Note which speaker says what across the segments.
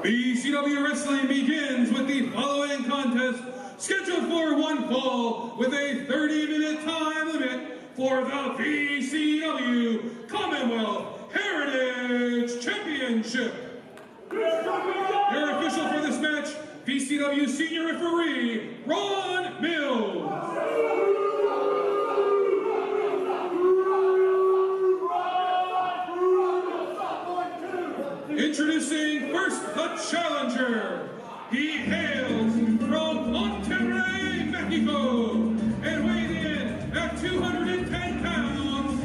Speaker 1: VCW Wrestling begins with the following contest, scheduled for one fall with a 30-minute time limit for the VCW Commonwealth Heritage Championship. Your official for this match, VCW Senior Referee, Ron Mills. Introducing first the challenger. He hails from Monterrey, Mexico, and weighing in at 210 pounds.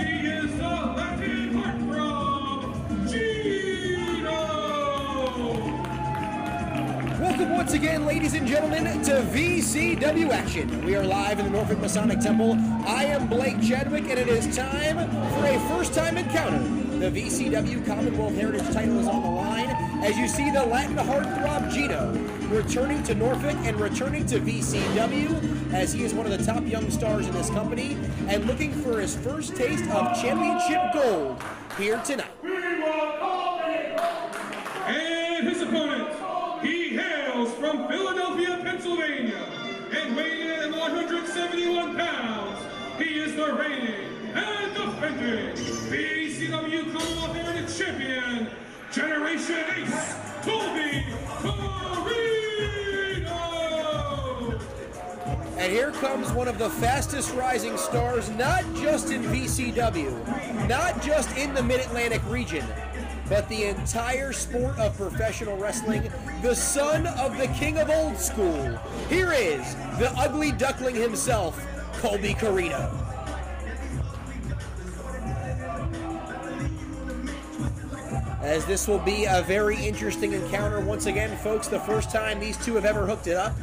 Speaker 1: He is the Latin Heartthrob, Gino.
Speaker 2: Welcome once again, ladies and gentlemen, to VCW Action. We are live in the Norfolk Masonic Temple. I am Blake Chadwick, and it is time for a first-time encounter. The VCW Commonwealth Heritage title is on the line as you see the Latin Heartthrob Gino returning to Norfolk and returning to VCW as he is one of the top young stars in this company and looking for his first taste of championship gold here tonight.
Speaker 1: And his opponent, he hails from Philadelphia, Pennsylvania, and weighing in at 171 pounds. He is the reigning and defending VCW Commonwealth Heritage Champion, Generation Ace, Colby Corino!
Speaker 2: And here comes one of the fastest rising stars, not just in VCW, not just in the Mid-Atlantic region, but the entire sport of professional wrestling, the son of the king of old school. Here is the ugly duckling himself, Colby Corino. As this will be a very interesting encounter once again, folks, the first time these two have ever hooked it up,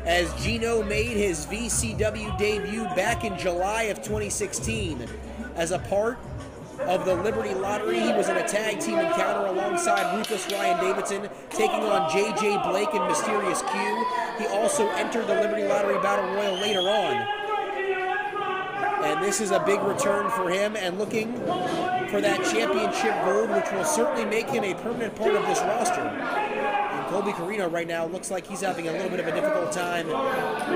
Speaker 2: as Gino made his VCW debut back in July of 2016 as a part of the Liberty Lottery. He was in a tag team encounter alongside Ruthless Ryan Davidson, taking on JJ Blake and Mysterious Q. He also entered the Liberty Lottery Battle Royal later on. And this is a big return for him and looking for that championship gold, which will certainly make him a permanent part of this roster. And Colby Corino right now looks like he's having a little bit of a difficult time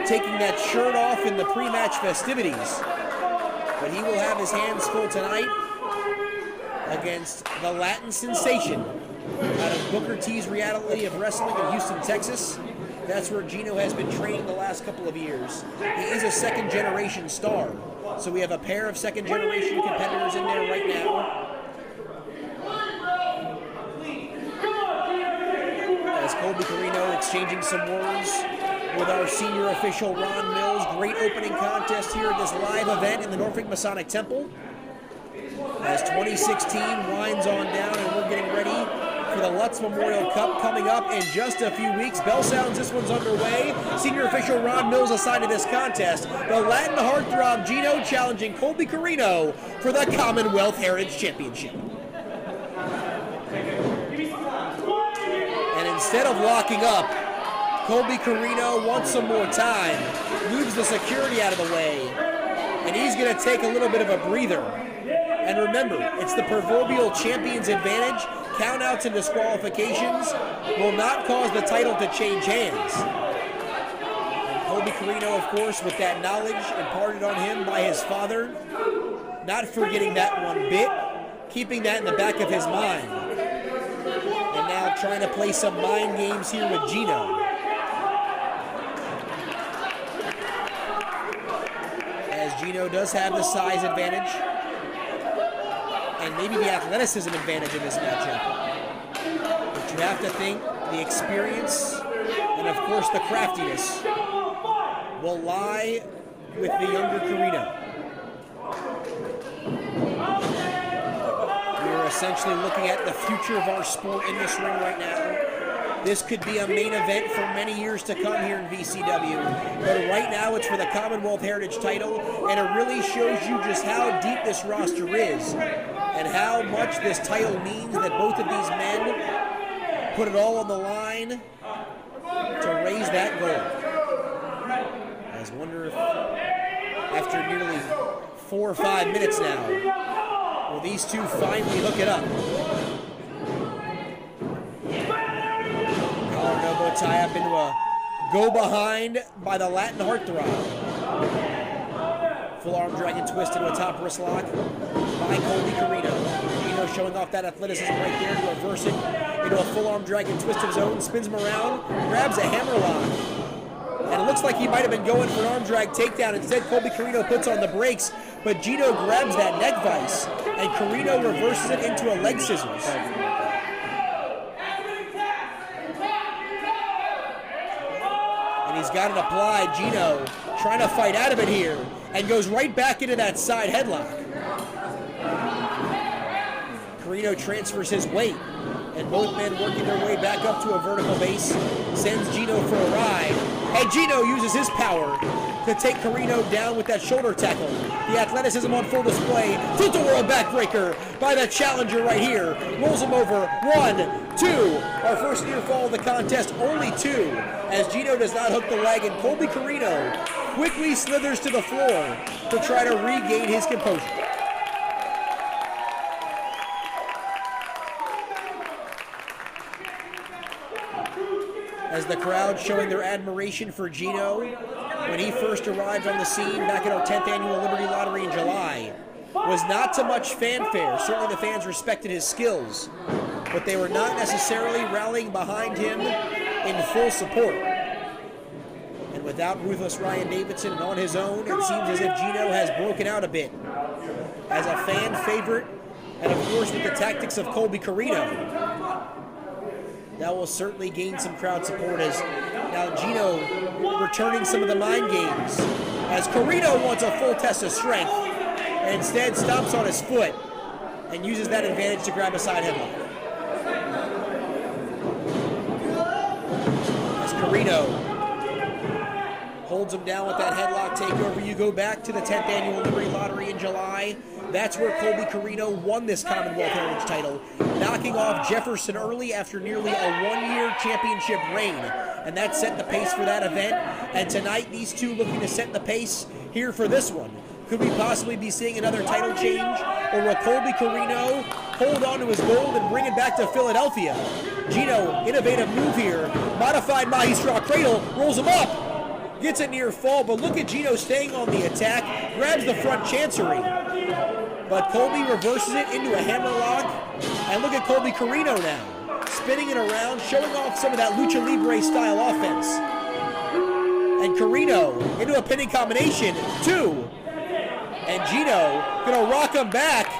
Speaker 2: taking that shirt off in the pre-match festivities. But he will have his hands full tonight against the Latin sensation out of Booker T's Reality of Wrestling in Houston, Texas. That's where Gino has been training the last couple of years. He is a second-generation star. So we have a pair of second-generation competitors in there right now. As Colby Corino exchanging some words with our senior official, Ron Mills. Great opening contest here at this live event in the Norfolk Masonic Temple. As 2016 winds on down and we're getting ready for the Lutz Memorial Cup coming up in just a few weeks. Bell sounds, this one's underway. Senior official Ron Mills assigned to this contest. The Latin Heartthrob Gino challenging Colby Corino for the Commonwealth Heritage Championship. And instead of locking up, Colby Corino wants some more time, moves the security out of the way, and he's going to take a little bit of a breather. And remember, it's the proverbial champion's advantage. Countouts and disqualifications will not cause the title to change hands. And Colby Corino, of course, with that knowledge imparted on him by his father, not forgetting that one bit, keeping that in the back of his mind. And now trying to play some mind games here with Gino. As Gino does have the size advantage, and maybe the athleticism advantage in this matchup. But you have to think the experience and, of course, the craftiness will lie with the younger Corino. We are essentially looking at the future of our sport in this ring right now. This could be a main event for many years to come here in VCW. But right now it's for the Commonwealth Heritage title, and it really shows you just how deep this roster is and how much this title means that both of these men put it all on the line to raise that gold. I just wonder if after nearly 4 or 5 minutes now, will these two finally hook it up? tie up into a go behind by the Latin Heartthrob. Full arm drag and twist into a top wrist lock by Colby Corino. Gino showing off that athleticism right there to reverse it into a full arm drag and twist of his own. Spins him around, grabs a hammer lock. And it looks like he might have been going for an arm drag takedown. Instead, Colby Corino puts on the brakes, but Gino grabs that neck vise, and Corino reverses it into a leg scissors. And he's got it applied. Gino trying to fight out of it here, and goes right back into that side headlock. Corino transfers his weight, and both men working their way back up to a vertical base, sends Gino for a ride, and Gino uses his power to take Corino down with that shoulder tackle. The athleticism on full display. Tilt-a-whirl backbreaker by the challenger right here. Rolls him over. 1, 2. Our first near fall of the contest, only 2, as Gino does not hook the leg, and Colby Corino quickly slithers to the floor to try to regain his composure. As the crowd showing their admiration for Gino when he first arrived on the scene back at our 10th annual Liberty Lottery in July, was not to much fanfare. Certainly the fans respected his skills, but they were not necessarily rallying behind him in full support. And without ruthless Ryan Davidson and on his own, it seems as if Gino has broken out a bit as a fan favorite, and of course with the tactics of Colby Corino. That will certainly gain some crowd support, as now Gino returning some of the mind games, as Corino wants a full test of strength and instead stomps on his foot and uses that advantage to grab a side headlock. As Corino holds him down with that headlock takeover, you go back to the 10th annual Liberty Lottery in July. That's where Colby Corino won this Commonwealth Heritage title, knocking off Jefferson early after nearly a one-year championship reign. And that set the pace for that event. And tonight, these two looking to set the pace here for this one. Could we possibly be seeing another title change? Or will Colby Corino hold on to his gold and bring it back to Philadelphia? Gino, innovative move here. Modified Mahi Straw Cradle, rolls him up. Gets a near fall, but look at Gino staying on the attack. Grabs the front chancery. But Colby reverses it into a hammer lock. And look at Colby Corino now, spinning it around, showing off some of that Lucha Libre style offense. And Corino into a pinning combination, 2. And Gino gonna rock him back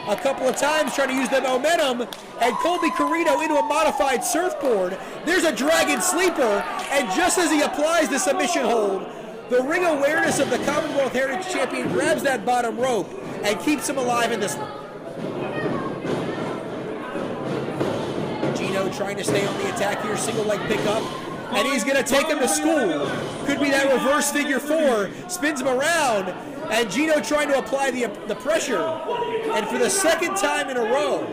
Speaker 2: a couple of times, trying to use the momentum. And Colby Corino into a modified surfboard. There's a dragon sleeper. And just as he applies the submission hold, the ring awareness of the Commonwealth Heritage Champion grabs that bottom rope and keeps him alive in this one. Gino trying to stay on the attack here, single leg pickup, and he's gonna take him to school. Could be that reverse figure 4, spins him around, and Gino trying to apply the pressure. And for the second time in a row,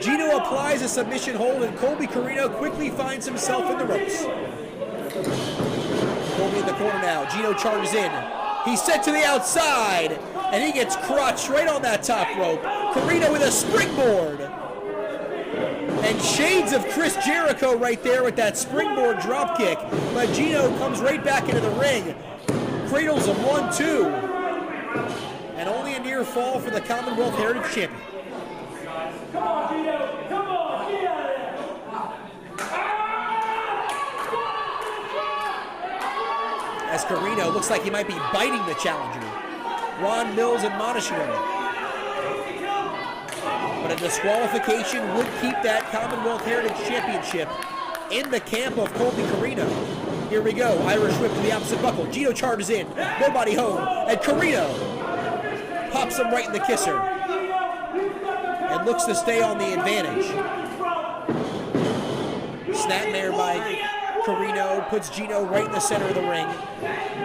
Speaker 2: Gino applies a submission hold, and Colby Corino quickly finds himself in the ropes. Colby in the corner now, Gino charges in. He's set to the outside, and he gets crotched right on that top rope. Corino with a springboard. And shades of Chris Jericho right there with that springboard drop kick. But Gino comes right back into the ring. Cradles him 1-2. And only a near fall for the Commonwealth Heritage Champion.
Speaker 3: Come on, Gino. Come on, get out of there.
Speaker 2: As Corino looks like he might be biting the challenger. Ron Mills admonishing him. But a disqualification would keep that Commonwealth Heritage Championship in the camp of Colby Corino. Here we go, Irish whip to the opposite buckle. Gino charges in, nobody home, and Corino pops him right in the kisser and looks to stay on the advantage. Snapmare by Corino puts Gino right in the center of the ring,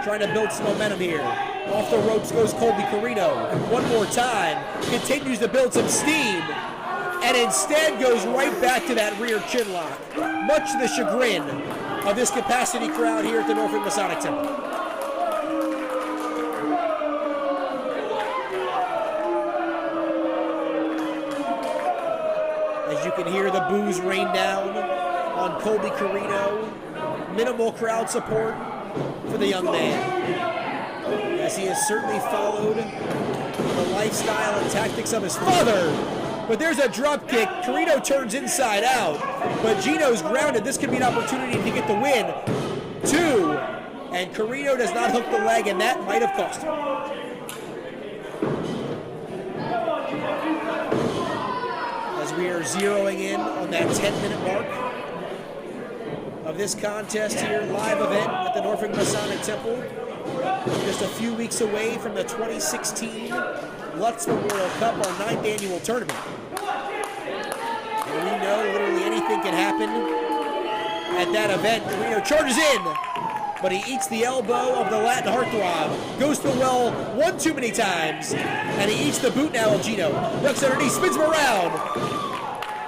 Speaker 2: trying to build some momentum here. Off the ropes goes Colby Corino. One more time, continues to build some steam, and instead goes right back to that rear chin lock, much to the chagrin of this capacity crowd here at the Norfolk Masonic Temple. As you can hear the boos rain down on Colby Corino. Minimal crowd support for the young man, as he has certainly followed the lifestyle and tactics of his father. But there's a drop kick. Corino turns inside out, but Gino's grounded. This could be an opportunity to get the win. 2, and Corino does not hook the leg, and that might have cost him. As we are zeroing in on that 10-minute mark of this contest here, live event at the Norfolk Masonic Temple, just a few weeks away from the 2016 Lutz Memorial Cup, our 9th annual tournament. And we know literally anything can happen at that event. Corino charges in, but he eats the elbow of the Latin Heartthrob, goes to the well one too many times, and he eats the boot now of Gino. Ducks underneath, spins him around,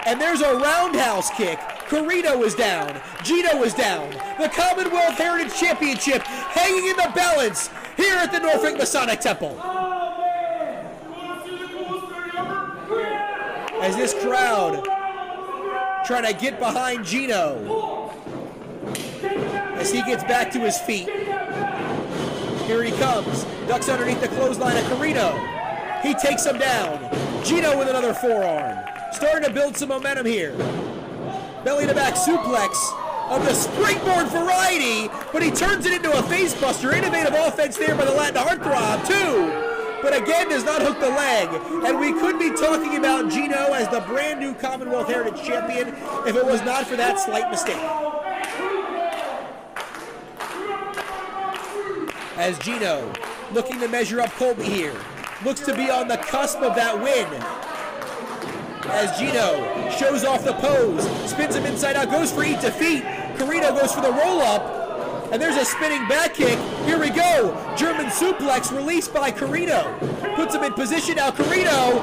Speaker 2: and there's a roundhouse kick. Corino is down, Gino is down. The Commonwealth Heritage Championship hanging in the balance here at the Norfolk Masonic Temple. As this crowd trying to get behind Gino as he gets back to his feet. Here he comes, ducks underneath the clothesline of Corino. He takes him down. Gino with another forearm. Starting to build some momentum here. Belly to back suplex of the springboard variety, but he turns it into a face buster. Innovative offense there by the Latin Heartthrob, 2. But again does not hook the leg. And we could be talking about Gino as the brand new Commonwealth Heritage Champion if it was not for that slight mistake. As Gino looking to measure up Colby here. Looks to be on the cusp of that win. As Gino shows off the pose, spins him inside out, goes for eat defeat. Corino goes for the roll-up. And there's a spinning back kick. Here we go. German suplex released by Corino. Puts him in position now. Corino,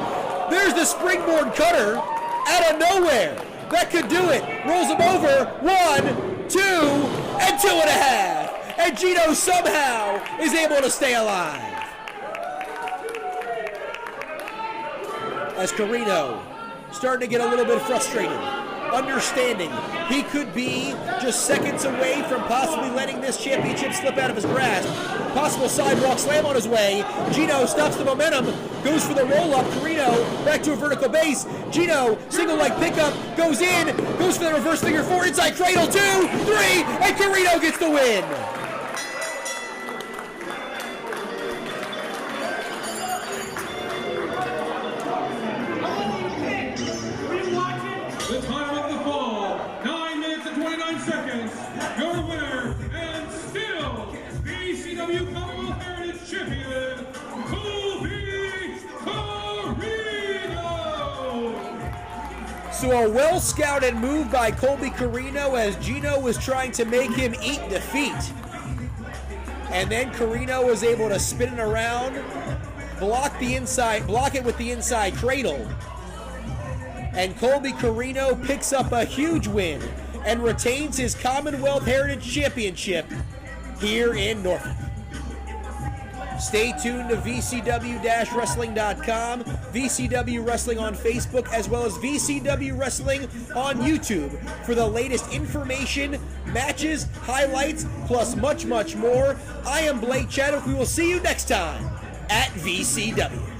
Speaker 2: there's the springboard cutter out of nowhere. That could do it. Rolls him over. 1, 2, and 2.5. And Gino somehow is able to stay alive. As Corino starting to get a little bit frustrated. Understanding he could be just seconds away from possibly letting this championship slip out of his grasp. Possible sidewalk slam on his way. Gino stops the momentum, goes for the roll-up. Corino back to a vertical base. Gino, single leg pickup, goes in, goes for the reverse figure 4, inside cradle, 2, 3, and Corino gets the win.
Speaker 1: The time of the fall, 9 minutes and 29 seconds. Your winner and still VCW Commonwealth Heritage Champion, Colby Corino.
Speaker 2: So a well-scouted move by Colby Corino as Gino was trying to make him eat defeat. And then Corino was able to spin it around, block it with the inside cradle. And Colby Corino picks up a huge win and retains his Commonwealth Heritage Championship here in Norfolk. Stay tuned to VCW-Wrestling.com, VCW Wrestling on Facebook, as well as VCW Wrestling on YouTube for the latest information, matches, highlights, plus much, much more. I am Blake Chadwick. We will see you next time at VCW.